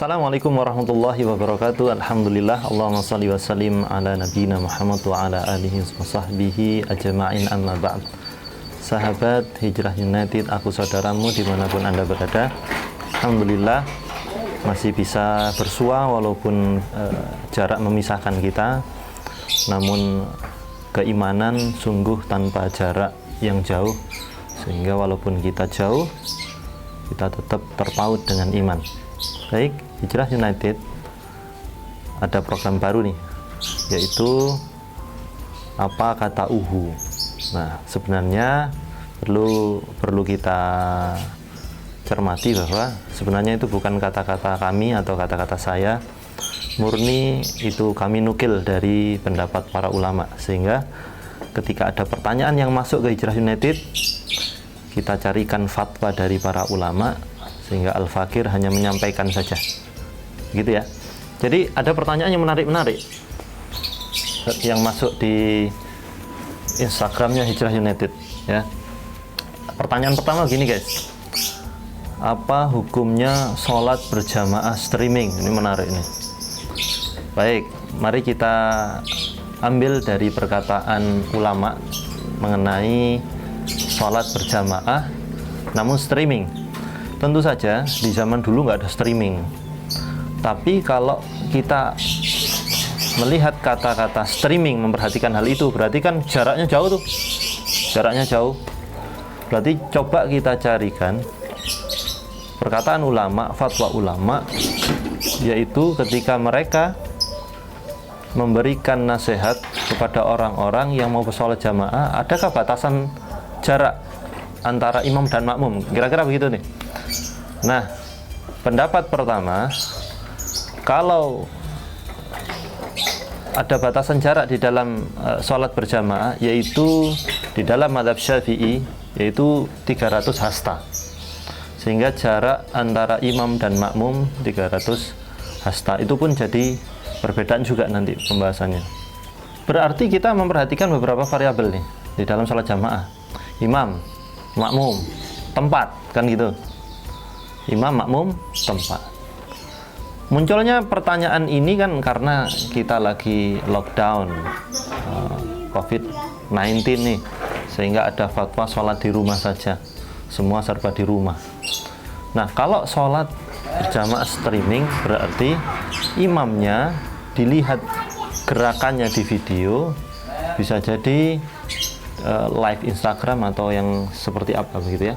Assalamualaikum warahmatullahi wabarakatuh. Alhamdulillah, Allahumma shalli wa sallim ala nabiyina Muhammad wa ala alihi wa sahbihi ajma'in, amma ba'd. Sahabat Hijrah United, aku saudaramu dimanapun Anda berada. Alhamdulillah masih bisa bersua walaupun jarak memisahkan kita. Namun keimanan sungguh tanpa jarak yang jauh, sehingga walaupun kita jauh, kita tetap terpaut dengan iman. Baik, Hijrah United ada program baru nih, yaitu apa kata uhu. Nah, sebenarnya perlu kita cermati bahwa sebenarnya itu bukan kata-kata kami atau kata-kata saya, murni itu kami nukil dari pendapat para ulama, sehingga ketika ada pertanyaan yang masuk ke Hijrah United, kita carikan fatwa dari para ulama, sehingga Al-Fakir hanya menyampaikan saja, gitu ya. Jadi ada pertanyaan yang menarik-menarik yang masuk di Instagramnya Hijrah United, ya. Pertanyaan pertama gini guys, apa hukumnya sholat berjamaah streaming? Ini menarik nih. Baik, mari kita ambil dari perkataan ulama mengenai sholat berjamaah namun streaming. Tentu saja di zaman dulu nggak ada streaming, tapi kalau kita melihat kata-kata streaming, memperhatikan hal itu, berarti kan jaraknya jauh tuh, jaraknya jauh. Berarti coba kita carikan perkataan ulama, fatwa ulama, yaitu ketika mereka memberikan nasihat kepada orang-orang yang mau sholat jamaah, adakah batasan jarak antara imam dan makmum? Kira-kira begitu nih. Nah, pendapat pertama, kalau ada batasan jarak di dalam sholat berjamaah, yaitu di dalam mazhab Syafi'i, yaitu 300 hasta, sehingga jarak antara imam dan makmum 300 hasta. Itu pun jadi perbedaan juga nanti pembahasannya. Berarti kita memperhatikan beberapa variabel nih di dalam sholat jamaah: imam, makmum, tempat, kan gitu. Imam, makmum, tempat. Munculnya pertanyaan ini kan karena kita lagi lockdown COVID-19 nih, sehingga ada fatwa sholat di rumah saja, semua serba di rumah. Nah, kalau sholat berjamaah streaming, berarti imamnya dilihat gerakannya di video, bisa jadi live Instagram atau yang seperti apa begitu ya,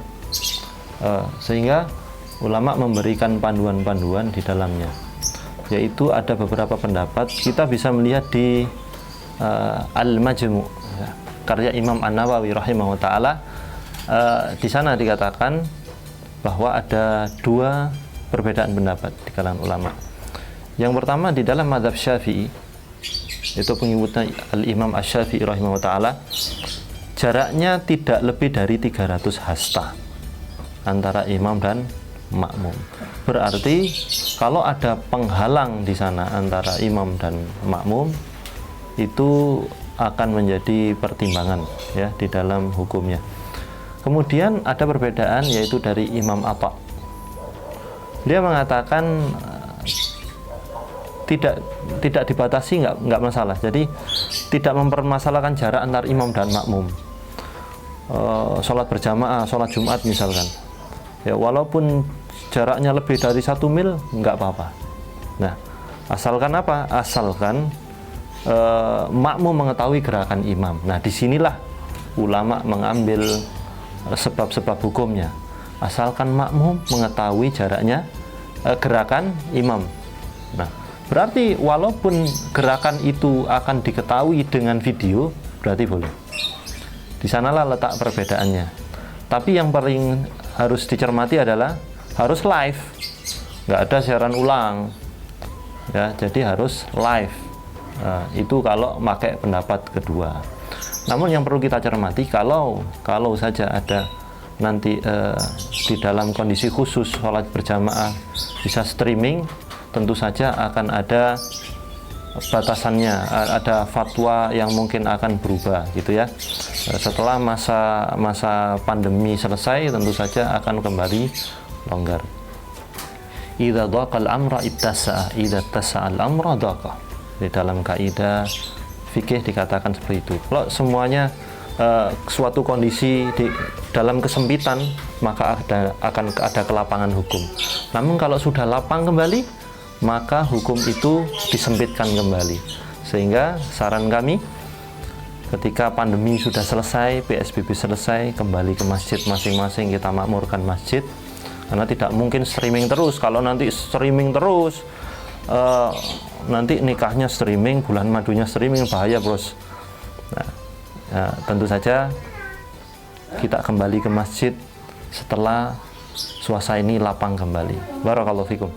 sehingga ulama memberikan panduan-panduan di dalamnya, yaitu ada beberapa pendapat. Kita bisa melihat di Al-Majmu', ya, karya Imam An-Nawawi rahimahullah ta'ala. Di sana dikatakan bahwa ada dua perbedaan pendapat di kalangan ulama. Yang pertama, di dalam mazhab Syafi'i, itu pengikutnya Al-Imam Asy-Syafi'i rahimahullah ta'ala, jaraknya tidak lebih dari 300 hasta antara imam dan makmum. Berarti kalau ada penghalang di sana antara imam dan makmum, itu akan menjadi pertimbangan ya di dalam hukumnya. Kemudian ada perbedaan, yaitu dari Imam Atha. Dia mengatakan tidak dibatasi, nggak masalah. Jadi tidak mempermasalahkan jarak antar imam dan makmum. Sholat berjamaah, sholat Jumat misalkan, ya walaupun jaraknya lebih dari 1 mil nggak apa-apa. Nah, asalkan apa? Asalkan makmum mengetahui gerakan imam. Nah, disinilah ulama mengambil sebab-sebab hukumnya. Asalkan makmum mengetahui jaraknya gerakan imam. Nah, berarti walaupun gerakan itu akan diketahui dengan video, berarti boleh. Di sanalah letak perbedaannya. Tapi yang paling harus dicermati adalah harus live, nggak ada siaran ulang, ya. Jadi harus live. Itu kalau pakai pendapat kedua. Namun yang perlu kita cermati, kalau saja ada nanti di dalam kondisi khusus sholat berjamaah bisa streaming, tentu saja akan ada batasannya, ada fatwa yang mungkin akan berubah gitu ya. Setelah masa pandemi selesai, tentu saja akan kembali longgar. idza dhaqal amra ittasa'a, idza tasa'al amra dhaqa. Di dalam kaidah fikih dikatakan seperti itu. Kalau semuanya suatu kondisi di dalam kesempitan, maka akan ada kelapangan hukum. Namun kalau sudah lapang kembali, maka hukum itu disempitkan kembali. Sehingga saran kami, ketika pandemi sudah selesai, PSBB selesai, kembali ke masjid masing-masing, kita makmurkan masjid. Karena tidak mungkin streaming terus. Kalau nanti streaming terus, nanti nikahnya streaming, bulan madunya streaming, bahaya bros. Nah, tentu saja kita kembali ke masjid setelah suasana ini lapang kembali. Barakallahu fikum.